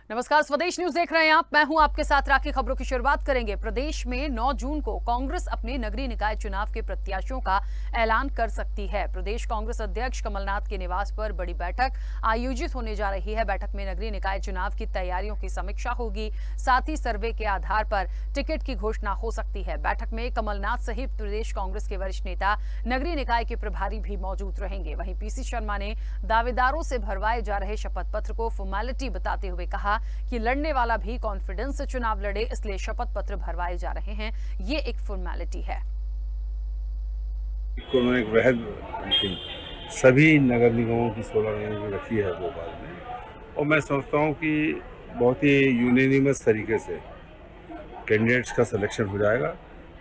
नमस्कार, स्वदेश न्यूज देख रहे हैं आप। मैं हूं आपके साथ राखी। खबरों की शुरुआत करेंगे। प्रदेश में 9 जून को कांग्रेस अपने नगरीय निकाय चुनाव के प्रत्याशियों का ऐलान कर सकती है। प्रदेश कांग्रेस अध्यक्ष कमलनाथ के निवास पर बड़ी बैठक आयोजित होने जा रही है। बैठक में नगरीय निकाय चुनाव की तैयारियों की समीक्षा होगी, साथ ही सर्वे के आधार पर टिकट की घोषणा हो सकती है। बैठक में कमलनाथ सहित प्रदेश कांग्रेस के वरिष्ठ नेता, नगरीय निकाय के प्रभारी भी मौजूद रहेंगे। वहीं पीसी शर्मा ने दावेदारों से भरवाए जा रहे शपथ पत्र को फॉर्मेलिटी बताते हुए कहा कि लड़ने वाला भी कॉन्फिडेंस से चुनाव लड़े, इसलिए शपथ पत्र भरवाए जा रहे हैं। ये एक फॉर्मेलिटी है। उन्होंने एक वहद सभी नगर निगमों की 16 निगमों की रखी है भोपाल में, और मैं समझता हूँ कि बहुत ही यूनिनिमस तरीके से कैंडिडेट्स का सिलेक्शन हो जाएगा।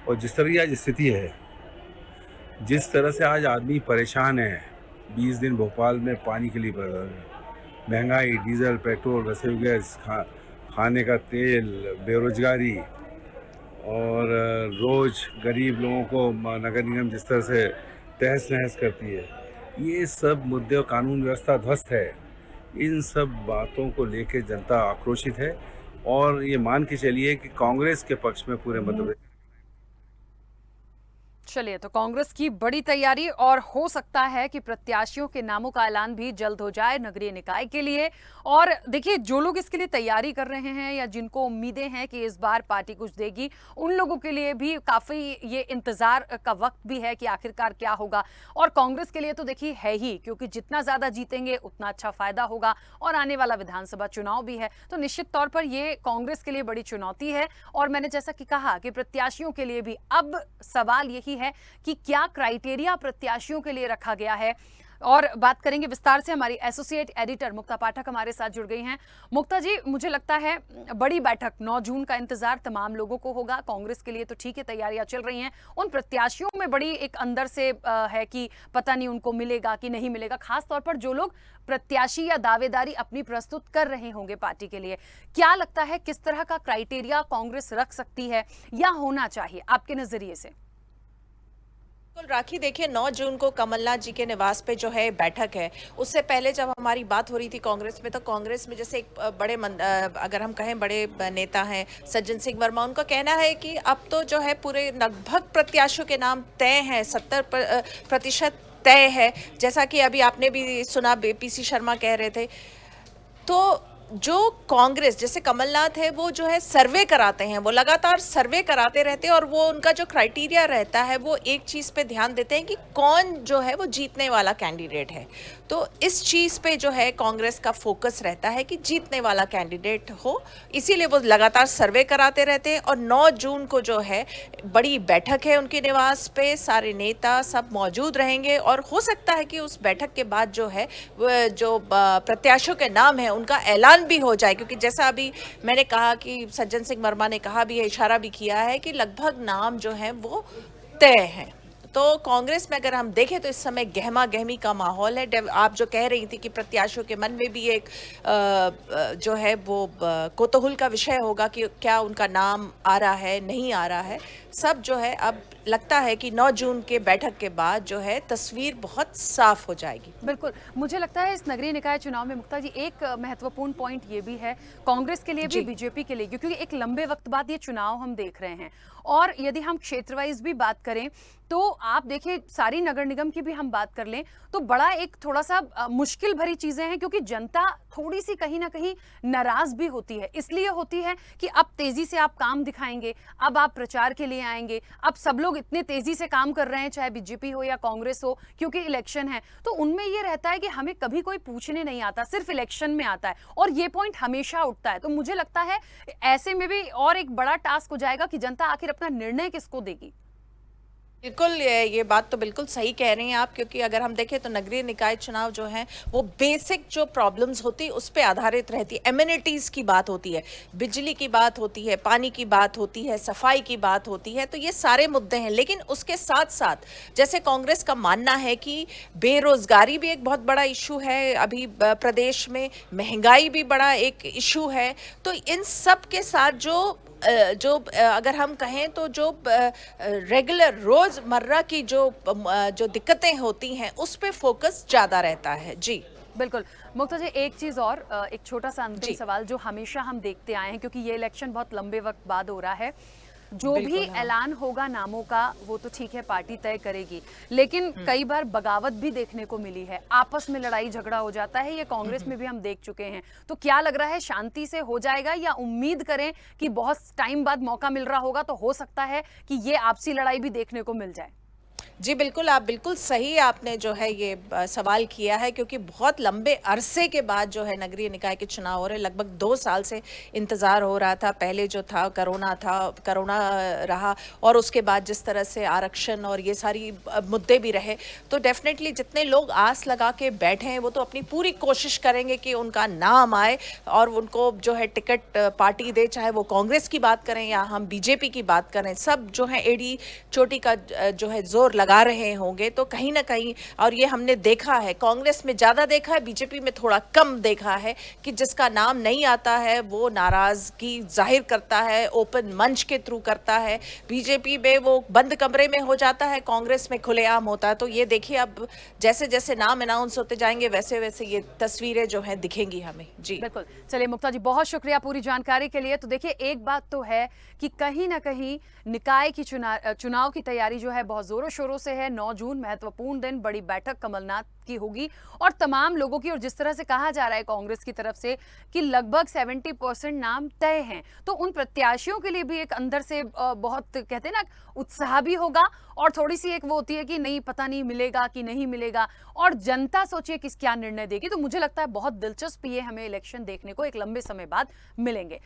और जिस तरह की आज स्थिति है, जिस तरह से आज आदमी परेशान है, 20 दिन भोपाल में पानी के लिए महंगाई, डीजल, पेट्रोल, रसोई गैस, खाने का तेल, बेरोजगारी, और रोज़ गरीब लोगों को नगर निगम जिस तरह से तहस नहस करती है, ये सब मुद्दे और कानून व्यवस्था ध्वस्त है। इन सब बातों को लेकर जनता आक्रोशित है, और ये मान के चलिए कि कांग्रेस के पक्ष में पूरे मध्य प्रदेश। चलिए, तो कांग्रेस की बड़ी तैयारी, और हो सकता है कि प्रत्याशियों के नामों का ऐलान भी जल्द हो जाए नगरीय निकाय के लिए। और देखिए, जो लोग इसके लिए तैयारी कर रहे हैं या जिनको उम्मीदें हैं कि इस बार पार्टी कुछ देगी, उन लोगों के लिए भी काफी ये इंतजार का वक्त भी है कि आखिरकार क्या होगा। और कांग्रेस के लिए तो देखिए है ही, क्योंकि जितना ज्यादा जीतेंगे उतना अच्छा फायदा होगा, और आने वाला विधानसभा चुनाव भी है, तो निश्चित तौर पर ये कांग्रेस के लिए बड़ी चुनौती है। और मैंने जैसा कि कहा कि प्रत्याशियों के लिए भी अब सवाल यही है कि क्या क्राइटेरिया प्रत्याशियों के लिए रखा गया है। और बात करेंगे विस्तार से। हमारी एसोसिएट एडिटर मुक्ता पाठक हमारे साथ जुड़ गई हैं। मुक्ता जी, मुझे लगता है बड़ी बैठक 9 जून का इंतजार तमाम लोगों को होगा। कांग्रेस के लिए तो ठीक है, तैयारियां चल रही हैं। उन प्रत्याशियों में बड़ी एक अंदर से है कि पता नहीं उनको मिलेगा कि नहीं मिलेगा, खास तौर पर जो लोग प्रत्याशी या दावेदारी अपनी प्रस्तुत कर रहे होंगे पार्टी के लिए। क्या लगता है किस तरह का क्राइटेरिया कांग्रेस रख सकती है या होना चाहिए आपके नजरिए से? बिल्कुल राखी, देखिए 9 जून को कमलनाथ जी के निवास पे जो है बैठक है। उससे पहले जब हमारी बात हो रही थी कांग्रेस में, तो कांग्रेस में जैसे एक अगर हम कहें बड़े नेता हैं सज्जन सिंह वर्मा, उनका कहना है कि अब तो जो है पूरे लगभग प्रत्याशियों के नाम तय हैं, 70% तय है। जैसा कि अभी आपने भी सुना, पीसी शर्मा कह रहे थे। तो जो कांग्रेस, जैसे कमलनाथ है, वो जो है सर्वे कराते हैं, वो लगातार सर्वे कराते रहते हैं, और वो उनका जो क्राइटेरिया रहता है वो एक चीज़ पे ध्यान देते हैं कि कौन जो है वो जीतने वाला कैंडिडेट है। तो इस चीज़ पे जो है कांग्रेस का फोकस रहता है कि जीतने वाला कैंडिडेट हो, इसीलिए वो लगातार सर्वे कराते रहते हैं। और 9 जून को जो है बड़ी बैठक है उनके निवास पे, सारे नेता सब मौजूद रहेंगे, और हो सकता है कि उस बैठक के बाद जो है जो प्रत्याशियों के नाम है उनका ऐलान भी हो जाए। क्योंकि जैसा अभी मैंने कहा कि सज्जन सिंह वर्मा ने कहा भी है, इशारा भी किया है कि लगभग नाम जो है वो तय हैं। तो कांग्रेस में अगर हम देखें तो इस समय गहमा गहमी का माहौल है। आप जो कह रही थी कि प्रत्याशियों के मन में भी एक जो है वो कौतूहल का विषय होगा कि क्या उनका नाम आ रहा है, नहीं आ रहा है, सब जो है अब लगता है कि 9 जून के बैठक के बाद जो है तस्वीर बहुत साफ हो जाएगी। बिल्कुल, मुझे लगता है इस नगरीय निकाय चुनाव में मुक्ता जी एक महत्वपूर्ण पॉइंट ये भी है, कांग्रेस के लिए भी, बीजेपी के लिए, क्योंकि एक लंबे वक्त बाद ये चुनाव हम देख रहे हैं। और यदि हम क्षेत्र वाइज भी बात करें तो आप देखिए, सारी नगर निगम की भी हम बात कर लें तो बड़ा एक थोड़ा सा मुश्किल भरी चीजें हैं, क्योंकि जनता थोड़ी सी कहीं ना कहीं नाराज भी होती है। इसलिए होती है कि अब तेजी से आप काम दिखाएंगे, अब आप प्रचार के लिए आएंगे, अब सब लोग इतने तेजी से काम कर रहे हैं, चाहे बीजेपी हो या कांग्रेस हो, क्योंकि इलेक्शन है। तो उनमें ये रहता है कि हमें कभी कोई पूछने नहीं आता, सिर्फ इलेक्शन में आता है, और ये पॉइंट हमेशा उठता है। तो मुझे लगता है ऐसे में भी और एक बड़ा टास्क हो जाएगा कि जनता आखिर अपना निर्णय किसको देगी। बिल्कुल, ये बात तो बिल्कुल सही कह रही हैं आप। क्योंकि अगर हम देखें तो नगरीय निकाय चुनाव जो है वो बेसिक जो प्रॉब्लम्स होती है उस पे आधारित रहती है। एमिनिटीज़ की बात होती है, बिजली की बात होती है, पानी की बात होती है, सफाई की बात होती है, तो ये सारे मुद्दे हैं। लेकिन उसके साथ साथ जैसे कांग्रेस का मानना है कि बेरोजगारी भी एक बहुत बड़ा इशू है अभी प्रदेश में, महंगाई भी बड़ा एक इशू है। तो इन सब के साथ जो अगर हम कहें तो जो रेगुलर रोजमर्रा की जो दिक्कतें होती हैं उस पे फोकस ज़्यादा रहता है। जी बिल्कुल। मुक्ता जी, एक चीज़ और, एक छोटा-सा अंतिम जी, सवाल जो हमेशा हम देखते आए हैं, क्योंकि ये इलेक्शन बहुत लंबे वक़्त बाद हो रहा है। जो भी बिल्कुल, हाँ। ऐलान होगा नामों का, वो तो ठीक है, पार्टी तय करेगी। लेकिन हुँ। कई बार बगावत भी देखने को मिली है, आपस में लड़ाई झगड़ा हो जाता है, ये हुँ, कांग्रेस हुँ। में भी हम देख चुके हैं। तो क्या लग रहा है, शांति से हो जाएगा, या उम्मीद करें कि बहुत टाइम बाद मौका मिल रहा होगा तो हो सकता है कि ये आपसी लड़ाई भी देखने को मिल जाए? जी, बिल्कुल, आप बिल्कुल सही आपने जो है ये सवाल किया है, क्योंकि बहुत लंबे अरसे के बाद जो है नगरीय निकाय के चुनाव हो रहे हैं। लगभग 2 साल से इंतज़ार हो रहा था। पहले जो था, कोरोना रहा, और उसके बाद जिस तरह से आरक्षण और ये सारी मुद्दे भी रहे, तो डेफ़िनेटली जितने लोग आस लगा के बैठे हैं, वो तो अपनी पूरी कोशिश करेंगे कि उनका नाम आए और उनको जो है टिकट पार्टी दे, चाहे वो कांग्रेस की बात करें या हम बीजेपी की बात करें। सब जो है एड़ी चोटी का जो है ज़ोर लगा रहे होंगे, तो कहीं न कहीं, और ये हमने देखा है, कांग्रेस में ज़्यादा देखा है, बीजेपी में थोड़ा कम देखा है, कि जिसका नाम नहीं आता है वो नाराज़गी ज़ाहिर करता है, ओपन मंच के थ्रू करता है। बीजेपी में वो बंद कमरे में हो जाता है, कांग्रेस में खुलेआम होता है। तो ये देखिए, अब जैसे-जैसे नाम अनाउंस होते जाएँगे, वैसे-वैसे ये तस्वीरें जो हैं दिखेंगी हमें। जी। बिल्कुल। चलिए मुक्ता जी, बहुत शुक्रिया पूरी जानकारी के लिए। तो देखिए, एक बात तो है कि कहीं न कहीं निकाय की चुनाव की तैयारी जो है बहुत ज़ोरों-शोरों से है। 9 जून महत्वपूर्ण दिन, बड़ी बैठक कमलनाथ की होगी और तमाम लोगों की, और जिस तरह से कहा जा रहा है कांग्रेस की तरफ से कि लगभग 70% नाम तय हैं। तो उन प्रत्याशियों के लिए भी एक अंदर से बहुत, कहते हैं ना, उत्साह भी होगा, और थोड़ी-सी एक वो होती है कि नहीं, पता नहीं मिलेगा कि नहीं मिलेगा, और जनता सोचिए किस क्या निर्णय देगी। तो मुझे लगता है बहुत दिलचस्प ये हमें इलेक्शन देखने को एक लंबे समय बाद मिलेंगे।